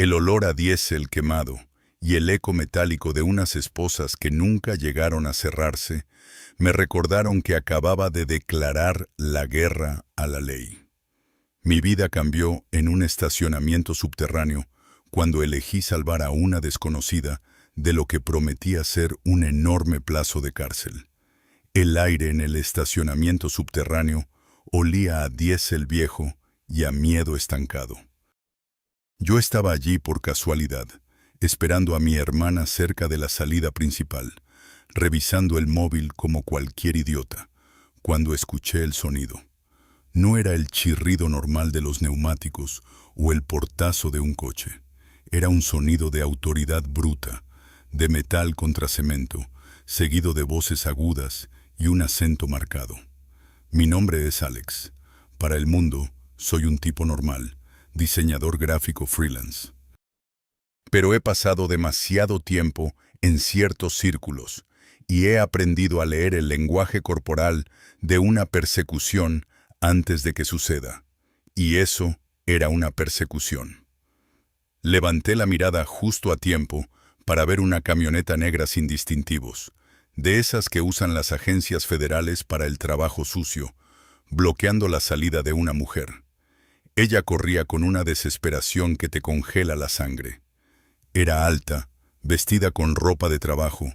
El olor a diésel quemado y el eco metálico de unas esposas que nunca llegaron a cerrarse me recordaron que acababa de declarar la guerra a la ley. Mi vida cambió en un estacionamiento subterráneo cuando elegí salvar a una desconocida de lo que prometía ser un enorme plazo de cárcel. El aire en el estacionamiento subterráneo olía a diésel viejo y a miedo estancado. Yo estaba allí por casualidad, esperando a mi hermana cerca de la salida principal, revisando el móvil como cualquier idiota, cuando escuché el sonido. No era el chirrido normal de los neumáticos o el portazo de un coche. Era un sonido de autoridad bruta, de metal contra cemento, seguido de voces agudas y un acento marcado. Mi nombre es Alex. Para el mundo, soy un tipo normal, diseñador gráfico freelance. Pero he pasado demasiado tiempo en ciertos círculos y he aprendido a leer el lenguaje corporal de una persecución antes de que suceda. Y eso era una persecución. Levanté la mirada justo a tiempo para ver una camioneta negra sin distintivos, de esas que usan las agencias federales para el trabajo sucio, bloqueando la salida de una mujer. Ella corría con una desesperación que te congela la sangre. Era alta, vestida con ropa de trabajo,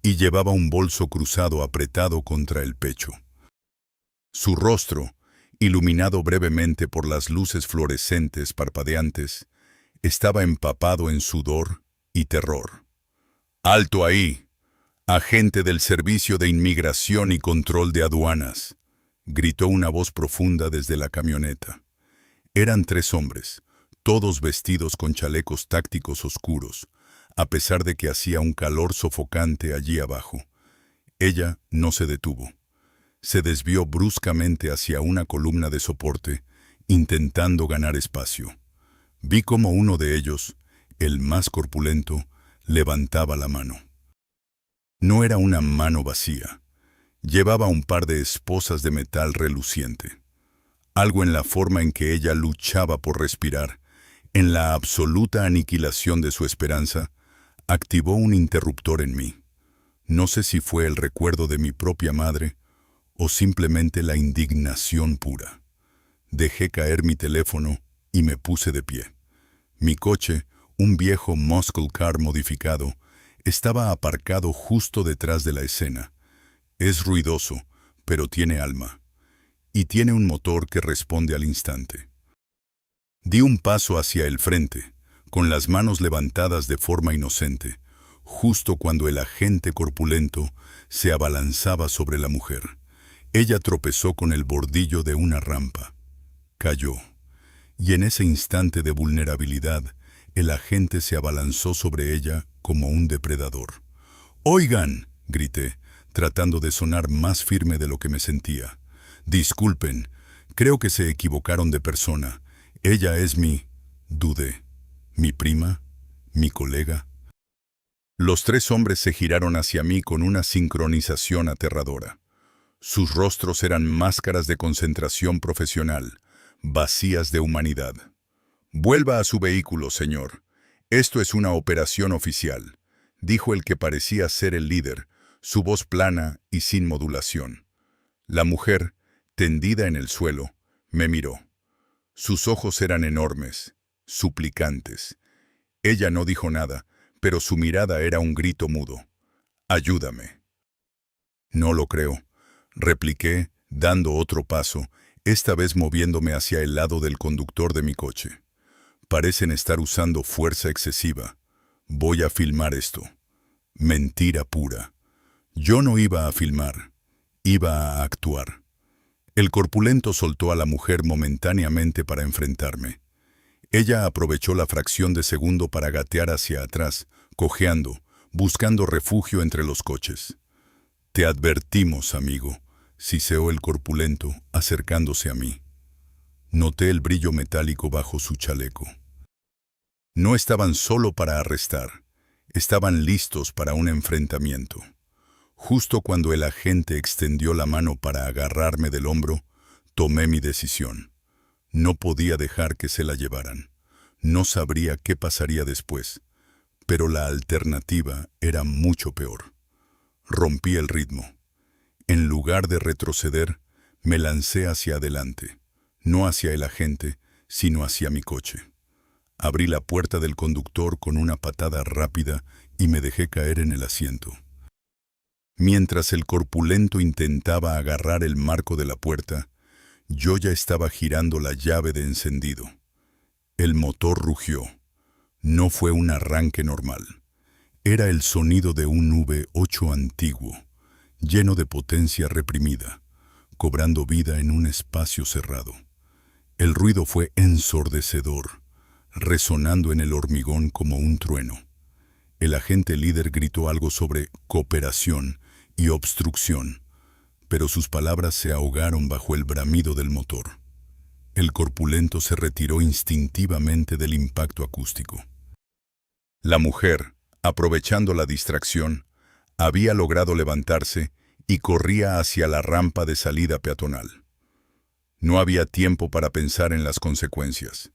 y llevaba un bolso cruzado apretado contra el pecho. Su rostro, iluminado brevemente por las luces fluorescentes parpadeantes, estaba empapado en sudor y terror. «¡Alto ahí! Agente del Servicio de Inmigración y Control de Aduanas», gritó una voz profunda desde la camioneta. Eran 3 hombres, todos vestidos con chalecos tácticos oscuros, a pesar de que hacía un calor sofocante allí abajo. Ella no se detuvo. Se desvió bruscamente hacia una columna de soporte, intentando ganar espacio. Vi cómo uno de ellos, el más corpulento, levantaba la mano. No era una mano vacía. Llevaba un par de esposas de metal reluciente. Algo en la forma en que ella luchaba por respirar, en la absoluta aniquilación de su esperanza, activó un interruptor en mí. No sé si fue el recuerdo de mi propia madre o simplemente la indignación pura. Dejé caer mi teléfono y me puse de pie. Mi coche, un viejo muscle car modificado, estaba aparcado justo detrás de la escena. Es ruidoso, pero tiene alma. Y tiene un motor que responde al instante. Di un paso hacia el frente, con las manos levantadas de forma inocente, justo cuando el agente corpulento se abalanzaba sobre la mujer. Ella tropezó con el bordillo de una rampa. Cayó. Y en ese instante de vulnerabilidad, el agente se abalanzó sobre ella como un depredador. «¡Oigan!», grité, tratando de sonar más firme de lo que me sentía. «Disculpen, creo que se equivocaron de persona. Ella es dudé, mi prima, mi colega». Los 3 hombres se giraron hacia mí con una sincronización aterradora. Sus rostros eran máscaras de concentración profesional, vacías de humanidad. «Vuelva a su vehículo, señor. Esto es una operación oficial», dijo el que parecía ser el líder, su voz plana y sin modulación. La mujer, tendida en el suelo, me miró. Sus ojos eran enormes, suplicantes. Ella no dijo nada, pero su mirada era un grito mudo. «Ayúdame». «No lo creo», repliqué, dando otro paso, esta vez moviéndome hacia el lado del conductor de mi coche. «Parecen estar usando fuerza excesiva. Voy a filmar esto». Mentira pura. Yo no iba a filmar, iba a actuar. El corpulento soltó a la mujer momentáneamente para enfrentarme. Ella aprovechó la fracción de segundo para gatear hacia atrás, cojeando, buscando refugio entre los coches. «Te advertimos, amigo», siseó el corpulento, acercándose a mí. Noté el brillo metálico bajo su chaleco. No estaban solo para arrestar, estaban listos para un enfrentamiento. Justo cuando el agente extendió la mano para agarrarme del hombro, tomé mi decisión. No podía dejar que se la llevaran. No sabría qué pasaría después, pero la alternativa era mucho peor. Rompí el ritmo. En lugar de retroceder, me lancé hacia adelante, no hacia el agente, sino hacia mi coche. Abrí la puerta del conductor con una patada rápida y me dejé caer en el asiento. Mientras el corpulento intentaba agarrar el marco de la puerta, yo ya estaba girando la llave de encendido. El motor rugió. No fue un arranque normal. Era el sonido de un V8 antiguo, lleno de potencia reprimida, cobrando vida en un espacio cerrado. El ruido fue ensordecedor, resonando en el hormigón como un trueno. El agente líder gritó algo sobre cooperación y obstrucción, pero sus palabras se ahogaron bajo el bramido del motor. El corpulento se retiró instintivamente del impacto acústico. La mujer, aprovechando la distracción, había logrado levantarse y corría hacia la rampa de salida peatonal. No había tiempo para pensar en las consecuencias.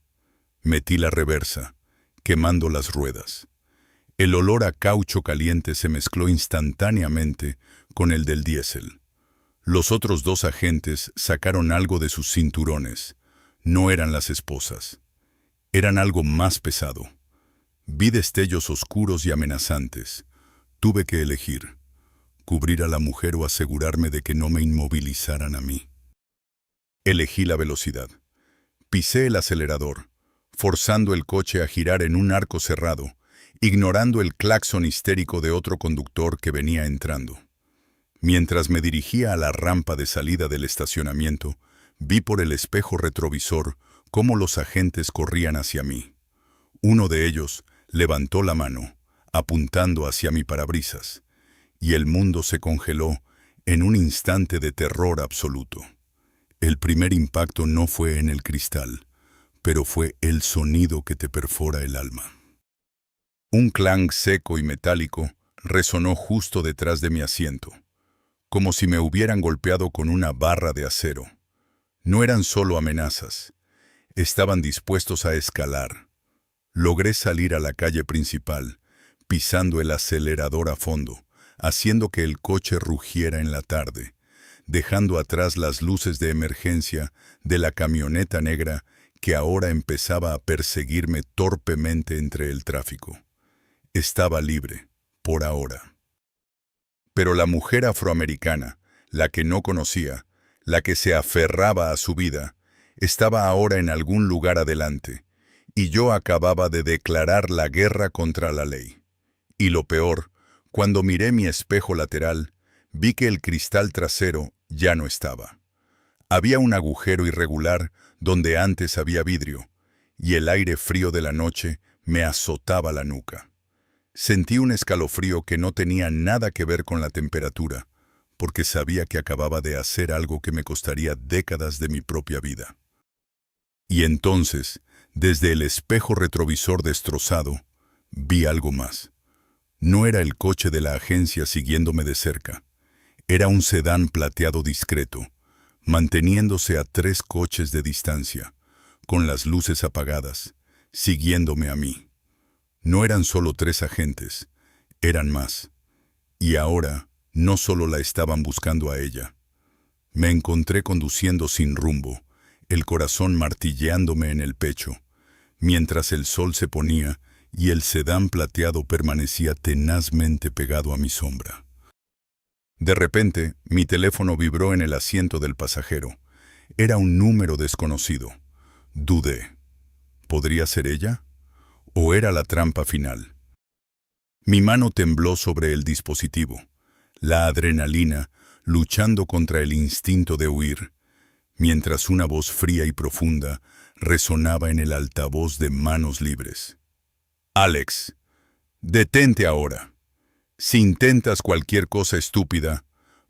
Metí la reversa, quemando las ruedas. El olor a caucho caliente se mezcló instantáneamente con el del diésel. Los otros dos agentes sacaron algo de sus cinturones. No eran las esposas. Eran algo más pesado. Vi destellos oscuros y amenazantes. Tuve que elegir: cubrir a la mujer o asegurarme de que no me inmovilizaran a mí. Elegí la velocidad. Pisé el acelerador, forzando el coche a girar en un arco cerrado, ignorando el claxon histérico de otro conductor que venía entrando. Mientras me dirigía a la rampa de salida del estacionamiento, vi por el espejo retrovisor cómo los agentes corrían hacia mí. Uno de ellos levantó la mano, apuntando hacia mi parabrisas, y el mundo se congeló en un instante de terror absoluto. El primer impacto no fue en el cristal, pero fue el sonido que te perfora el alma. Un clang seco y metálico resonó justo detrás de mi asiento, como si me hubieran golpeado con una barra de acero. No eran solo amenazas, estaban dispuestos a escalar. Logré salir a la calle principal, pisando el acelerador a fondo, haciendo que el coche rugiera en la tarde, dejando atrás las luces de emergencia de la camioneta negra que ahora empezaba a perseguirme torpemente entre el tráfico. Estaba libre, por ahora. Pero la mujer afroamericana, la que no conocía, la que se aferraba a su vida, estaba ahora en algún lugar adelante, y yo acababa de declarar la guerra contra la ley. Y lo peor, cuando miré mi espejo lateral, vi que el cristal trasero ya no estaba. Había un agujero irregular donde antes había vidrio, y el aire frío de la noche me azotaba la nuca. Sentí un escalofrío que no tenía nada que ver con la temperatura, porque sabía que acababa de hacer algo que me costaría décadas de mi propia vida. Y entonces, desde el espejo retrovisor destrozado, vi algo más. No era el coche de la agencia siguiéndome de cerca. Era un sedán plateado discreto, manteniéndose a 3 coches de distancia, con las luces apagadas, siguiéndome a mí. No eran solo 3 agentes, eran más. Y ahora, no solo la estaban buscando a ella. Me encontré conduciendo sin rumbo, el corazón martilleándome en el pecho, mientras el sol se ponía y el sedán plateado permanecía tenazmente pegado a mi sombra. De repente, mi teléfono vibró en el asiento del pasajero. Era un número desconocido. Dudé. ¿Podría ser ella? ¿O era la trampa final? Mi mano tembló sobre el dispositivo, la adrenalina luchando contra el instinto de huir, mientras una voz fría y profunda resonaba en el altavoz de Manos Libres. Alex, detente ahora. Si intentas cualquier cosa estúpida,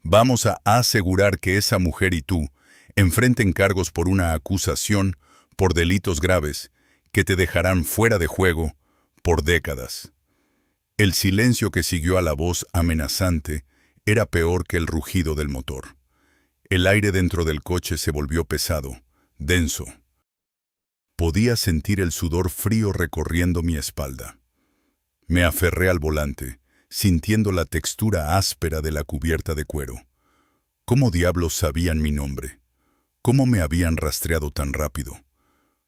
vamos a asegurar que esa mujer y tú enfrenten cargos por una acusación por delitos graves que te dejarán fuera de juego por décadas. El silencio que siguió a la voz amenazante era peor que el rugido del motor. El aire dentro del coche se volvió pesado, denso. Podía sentir el sudor frío recorriendo mi espalda. Me aferré al volante, sintiendo la textura áspera de la cubierta de cuero. ¿Cómo diablos sabían mi nombre? ¿Cómo me habían rastreado tan rápido?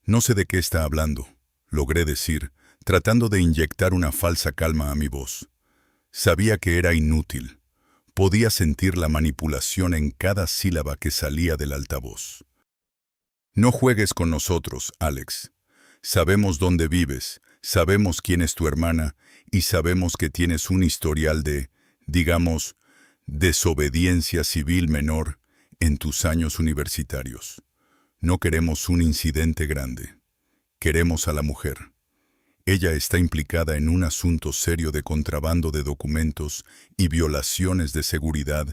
No sé de qué está hablando, logré decir, tratando de inyectar una falsa calma a mi voz. Sabía que era inútil. Podía sentir la manipulación en cada sílaba que salía del altavoz. No juegues con nosotros, Alex. Sabemos dónde vives, sabemos quién es tu hermana y sabemos que tienes un historial de, digamos, desobediencia civil menor en tus años universitarios. No queremos un incidente grande. Queremos a la mujer. Ella está implicada en un asunto serio de contrabando de documentos y violaciones de seguridad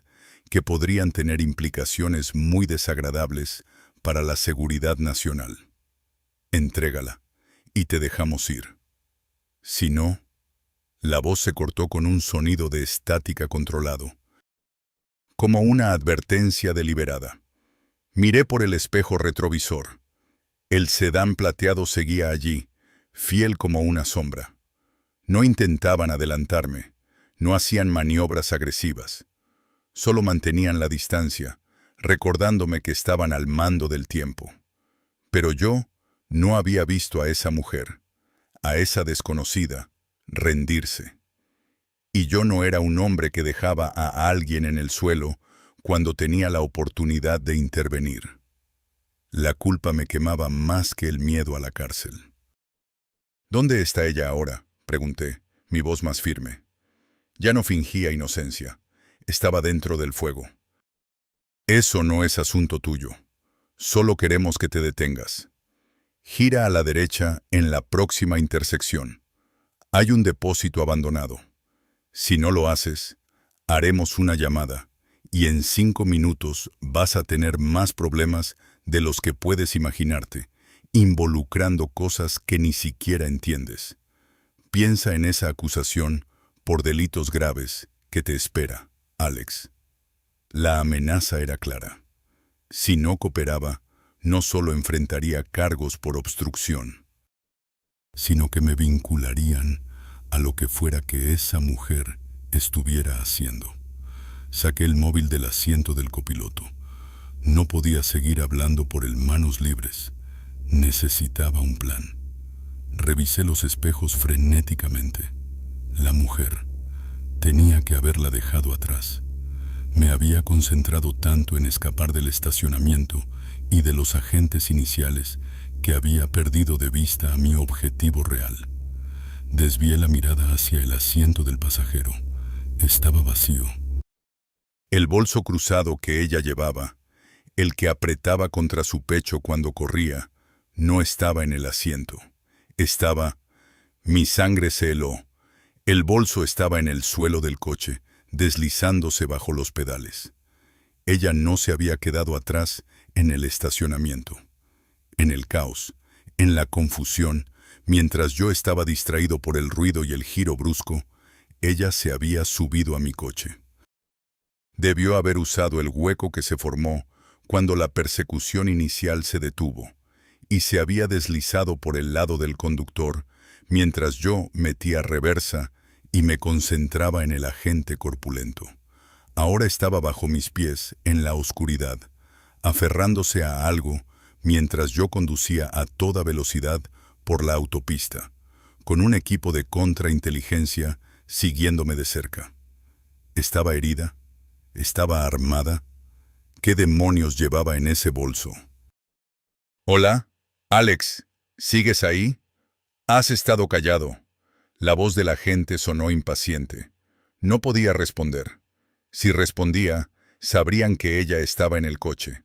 que podrían tener implicaciones muy desagradables para la seguridad nacional. Entrégala y te dejamos ir. Si no, la voz se cortó con un sonido de estática controlado, como una advertencia deliberada. Miré por el espejo retrovisor. El sedán plateado seguía allí, fiel como una sombra. No intentaban adelantarme, no hacían maniobras agresivas. Solo mantenían la distancia, recordándome que estaban al mando del tiempo. Pero yo no había visto a esa mujer, a esa desconocida, rendirse. Y yo no era un hombre que dejaba a alguien en el suelo cuando tenía la oportunidad de intervenir. La culpa me quemaba más que el miedo a la cárcel. ¿Dónde está ella ahora?, pregunté, mi voz más firme. Ya no fingía inocencia. Estaba dentro del fuego. Eso no es asunto tuyo. Solo queremos que te detengas. Gira a la derecha en la próxima intersección. Hay un depósito abandonado. Si no lo haces, haremos una llamada y en 5 minutos vas a tener más problemas de los que puedes imaginarte, involucrando cosas que ni siquiera entiendes. Piensa en esa acusación por delitos graves que te espera, Alex. La amenaza era clara. Si no cooperaba, no solo enfrentaría cargos por obstrucción, sino que me vincularían a lo que fuera que esa mujer estuviera haciendo. Saqué el móvil del asiento del copiloto. No podía seguir hablando por el manos libres. Necesitaba un plan. Revisé los espejos frenéticamente. La mujer. Tenía que haberla dejado atrás. Me había concentrado tanto en escapar del estacionamiento y de los agentes iniciales que había perdido de vista a mi objetivo real. Desvié la mirada hacia el asiento del pasajero. Estaba vacío. El bolso cruzado que ella llevaba, el que apretaba contra su pecho cuando corría, no estaba en el asiento. Mi sangre se heló. El bolso estaba en el suelo del coche, deslizándose bajo los pedales. Ella no se había quedado atrás en el estacionamiento. En el caos, en la confusión, mientras yo estaba distraído por el ruido y el giro brusco, ella se había subido a mi coche. Debió haber usado el hueco que se formó cuando la persecución inicial se detuvo, y se había deslizado por el lado del conductor, mientras yo metía reversa y me concentraba en el agente corpulento. Ahora estaba bajo mis pies, en la oscuridad, aferrándose a algo mientras yo conducía a toda velocidad por la autopista, con un equipo de contrainteligencia siguiéndome de cerca. ¿Estaba herida? ¿Estaba armada? ¿Qué demonios llevaba en ese bolso? «Hola, Alex, ¿sigues ahí? Has estado callado». La voz del agente sonó impaciente. No podía responder. Si respondía, sabrían que ella estaba en el coche.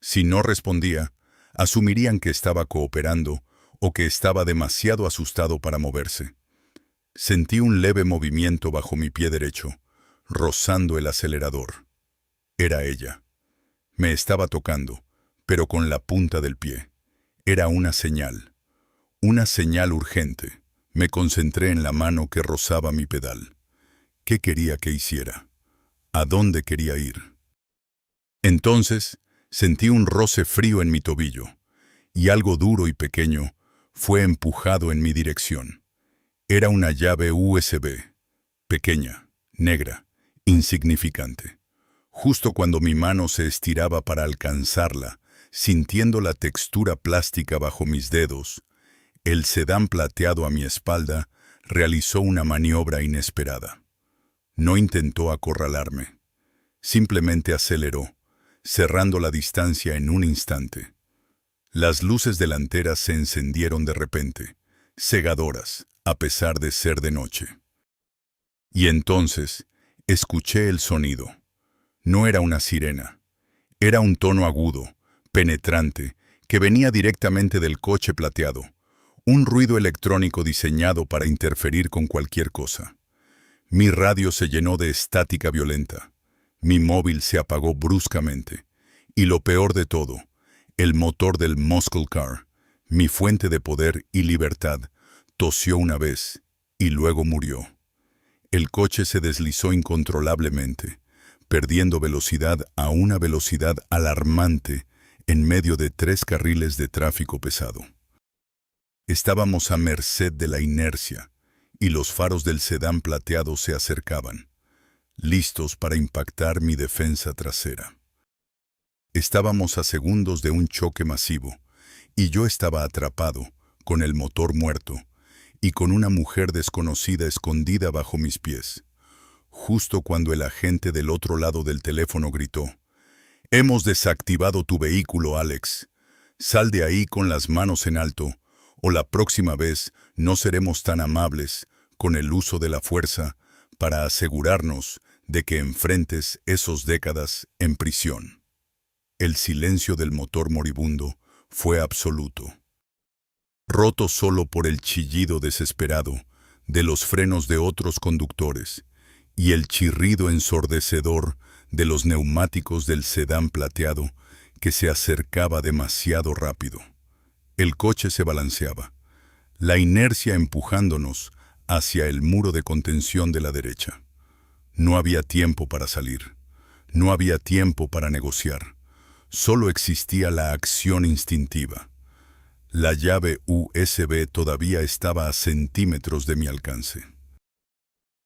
Si no respondía, asumirían que estaba cooperando o que estaba demasiado asustado para moverse. Sentí un leve movimiento bajo mi pie derecho, rozando el acelerador. Era ella. Me estaba tocando, pero con la punta del pie. Era una señal urgente. Me concentré en la mano que rozaba mi pedal. ¿Qué quería que hiciera? ¿A dónde quería ir? Entonces, sentí un roce frío en mi tobillo, y algo duro y pequeño fue empujado en mi dirección. Era una llave USB, pequeña, negra, insignificante. Justo cuando mi mano se estiraba para alcanzarla, sintiendo la textura plástica bajo mis dedos, el sedán plateado a mi espalda realizó una maniobra inesperada. No intentó acorralarme. Simplemente aceleró, cerrando la distancia en un instante. Las luces delanteras se encendieron de repente, cegadoras, a pesar de ser de noche. Y entonces, escuché el sonido. No era una sirena. Era un tono agudo, penetrante, que venía directamente del coche plateado. Un ruido electrónico diseñado para interferir con cualquier cosa. Mi radio se llenó de estática violenta. Mi móvil se apagó bruscamente. Y lo peor de todo, el motor del Muscle Car, mi fuente de poder y libertad, tosió una vez y luego murió. El coche se deslizó incontrolablemente, perdiendo velocidad a una velocidad alarmante en medio de 3 carriles de tráfico pesado. Estábamos a merced de la inercia, y los faros del sedán plateado se acercaban, listos para impactar mi defensa trasera. Estábamos a segundos de un choque masivo, y yo estaba atrapado, con el motor muerto, y con una mujer desconocida escondida bajo mis pies. Justo cuando el agente del otro lado del teléfono gritó: «Hemos desactivado tu vehículo, Alex. Sal de ahí con las manos en alto, o la próxima vez no seremos tan amables con el uso de la fuerza para asegurarnos de que enfrentes esos décadas en prisión». El silencio del motor moribundo fue absoluto, roto solo por el chillido desesperado de los frenos de otros conductores y el chirrido ensordecedor de los neumáticos del sedán plateado que se acercaba demasiado rápido. El coche se balanceaba, la inercia empujándonos hacia el muro de contención de la derecha. No había tiempo para salir, no había tiempo para negociar, solo existía la acción instintiva. La llave USB todavía estaba a centímetros de mi alcance.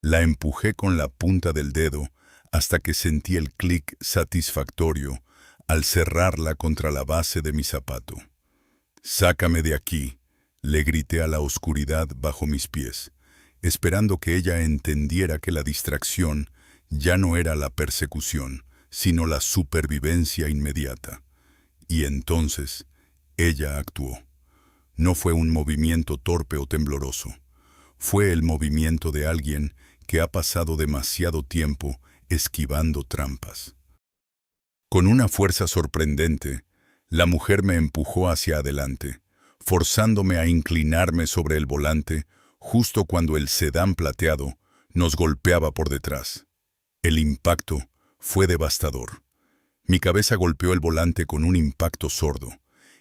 La empujé con la punta del dedo hasta que sentí el clic satisfactorio al cerrarla contra la base de mi zapato. «Sácame de aquí», le grité a la oscuridad bajo mis pies, esperando que ella entendiera que la distracción ya no era la persecución, sino la supervivencia inmediata. Y entonces, ella actuó. No fue un movimiento torpe o tembloroso. Fue el movimiento de alguien que ha pasado demasiado tiempo esquivando trampas. Con una fuerza sorprendente, la mujer me empujó hacia adelante, forzándome a inclinarme sobre el volante justo cuando el sedán plateado nos golpeaba por detrás. El impacto fue devastador. Mi cabeza golpeó el volante con un impacto sordo,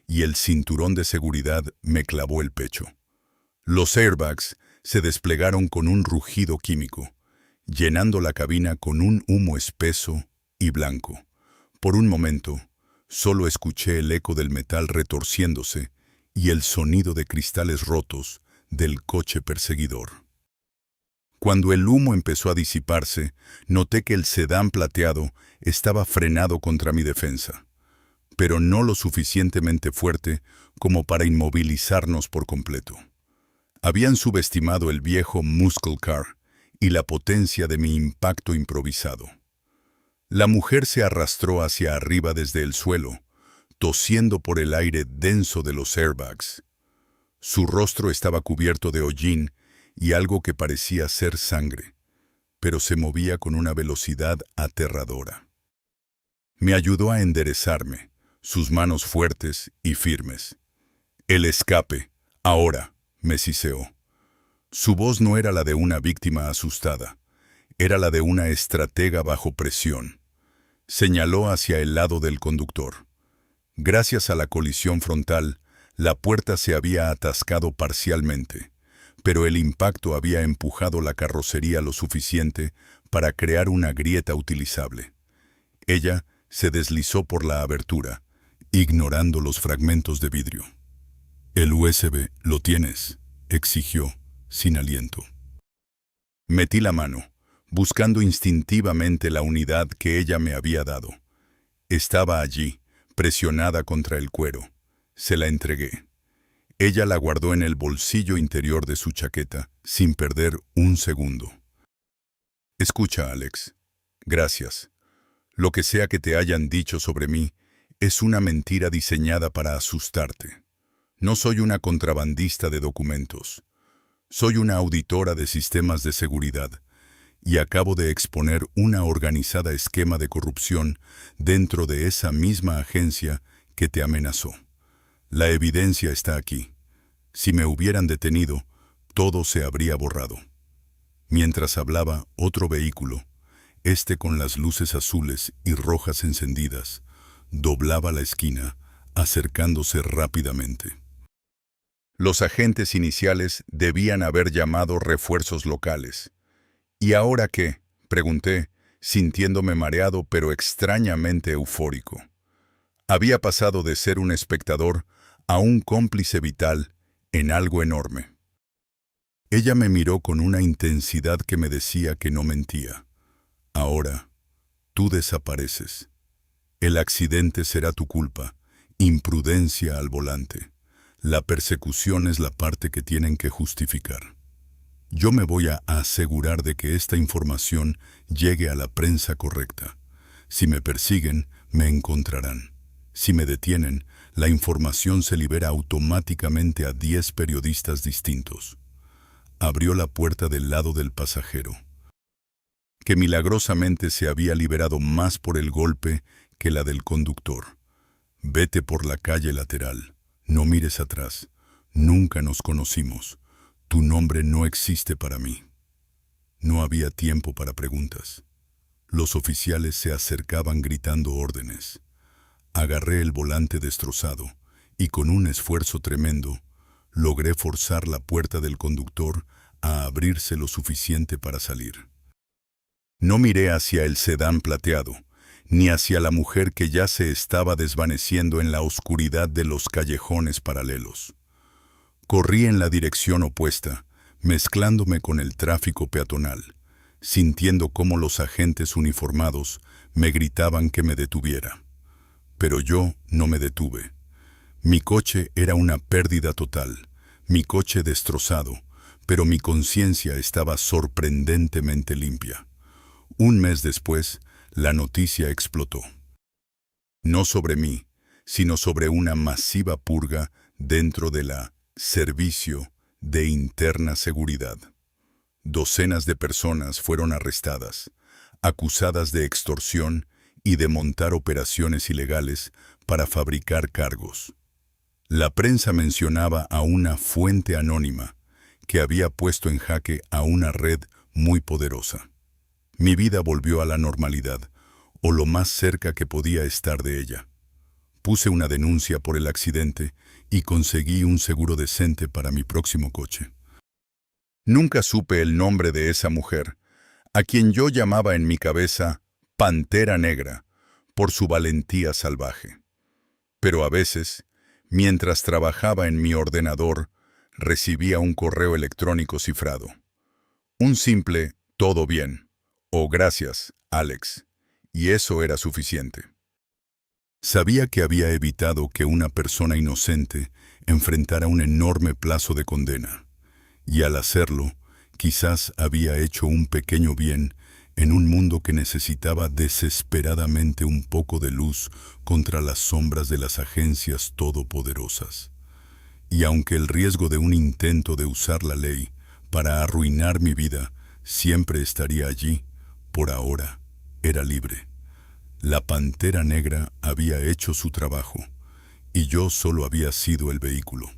y el cinturón de seguridad me clavó el pecho. Los airbags se desplegaron con un rugido químico, llenando la cabina con un humo espeso y blanco. Por un momento, solo escuché el eco del metal retorciéndose y el sonido de cristales rotos del coche perseguidor. Cuando el humo empezó a disiparse, noté que el sedán plateado estaba frenado contra mi defensa, pero no lo suficientemente fuerte como para inmovilizarnos por completo. Habían subestimado el viejo Muscle Car y la potencia de mi impacto improvisado. La mujer se arrastró hacia arriba desde el suelo, tosiendo por el aire denso de los airbags. Su rostro estaba cubierto de hollín y algo que parecía ser sangre, pero se movía con una velocidad aterradora. Me ayudó a enderezarme, sus manos fuertes y firmes. «El escape, ahora», me siseó. Su voz no era la de una víctima asustada, era la de una estratega bajo presión. Señaló hacia el lado del conductor. Gracias a la colisión frontal, la puerta se había atascado parcialmente, pero el impacto había empujado la carrocería lo suficiente para crear una grieta utilizable. Ella se deslizó por la abertura, ignorando los fragmentos de vidrio. El USB, ¿lo tienes?, exigió, sin aliento. Metí la mano, buscando instintivamente la unidad que ella me había dado. Estaba allí, presionada contra el cuero. Se la entregué. Ella la guardó en el bolsillo interior de su chaqueta, sin perder un segundo. Escucha, Alex. Gracias. Lo que sea que te hayan dicho sobre mí es una mentira diseñada para asustarte. No soy una contrabandista de documentos. Soy una auditora de sistemas de seguridad y acabo de exponer una organizada esquema de corrupción dentro de esa misma agencia que te amenazó. La evidencia está aquí. Si me hubieran detenido, todo se habría borrado. Mientras hablaba, otro vehículo, este con las luces azules y rojas encendidas, doblaba la esquina, acercándose rápidamente. Los agentes iniciales debían haber llamado refuerzos locales. ¿Y ahora qué?, pregunté, sintiéndome mareado pero extrañamente eufórico. Había pasado de ser un espectador a un cómplice vital en algo enorme. Ella me miró con una intensidad que me decía que no mentía. Ahora, tú desapareces. El accidente será tu culpa, imprudencia al volante. La persecución es la parte que tienen que justificar. Yo me voy a asegurar de que esta información llegue a la prensa correcta. Si me persiguen, me encontrarán. Si me detienen, la información se libera automáticamente a 10 periodistas distintos. Abrió la puerta del lado del pasajero, que milagrosamente se había liberado más por el golpe que la del conductor. Vete por la calle lateral. No mires atrás. Nunca nos conocimos. Tu nombre no existe para mí. No había tiempo para preguntas. Los oficiales se acercaban gritando órdenes. Agarré el volante destrozado y con un esfuerzo tremendo logré forzar la puerta del conductor a abrirse lo suficiente para salir. No miré hacia el sedán plateado, ni hacia la mujer que ya se estaba desvaneciendo en la oscuridad de los callejones paralelos. Corrí en la dirección opuesta, mezclándome con el tráfico peatonal, sintiendo cómo los agentes uniformados me gritaban que me detuviera. Pero yo no me detuve. Mi coche era una pérdida total, mi coche destrozado, pero mi conciencia estaba sorprendentemente limpia. Un mes después, la noticia explotó. No sobre mí, sino sobre una masiva purga dentro de la Servicio de Interna Seguridad. Docenas de personas fueron arrestadas, acusadas de extorsión y de montar operaciones ilegales para fabricar cargos. La prensa mencionaba a una fuente anónima que había puesto en jaque a una red muy poderosa. Mi vida volvió a la normalidad, o lo más cerca que podía estar de ella. Puse una denuncia por el accidente y conseguí un seguro decente para mi próximo coche. Nunca supe el nombre de esa mujer, a quien yo llamaba en mi cabeza Pantera Negra, por su valentía salvaje. Pero a veces, mientras trabajaba en mi ordenador, recibía un correo electrónico cifrado. Un simple «todo bien» o «gracias, Alex», y eso era suficiente. Sabía que había evitado que una persona inocente enfrentara un enorme plazo de condena, y al hacerlo, quizás había hecho un pequeño bien en un mundo que necesitaba desesperadamente un poco de luz contra las sombras de las agencias todopoderosas. Y aunque el riesgo de un intento de usar la ley para arruinar mi vida siempre estaría allí, por ahora era libre. La Pantera Negra había hecho su trabajo, y yo solo había sido el vehículo.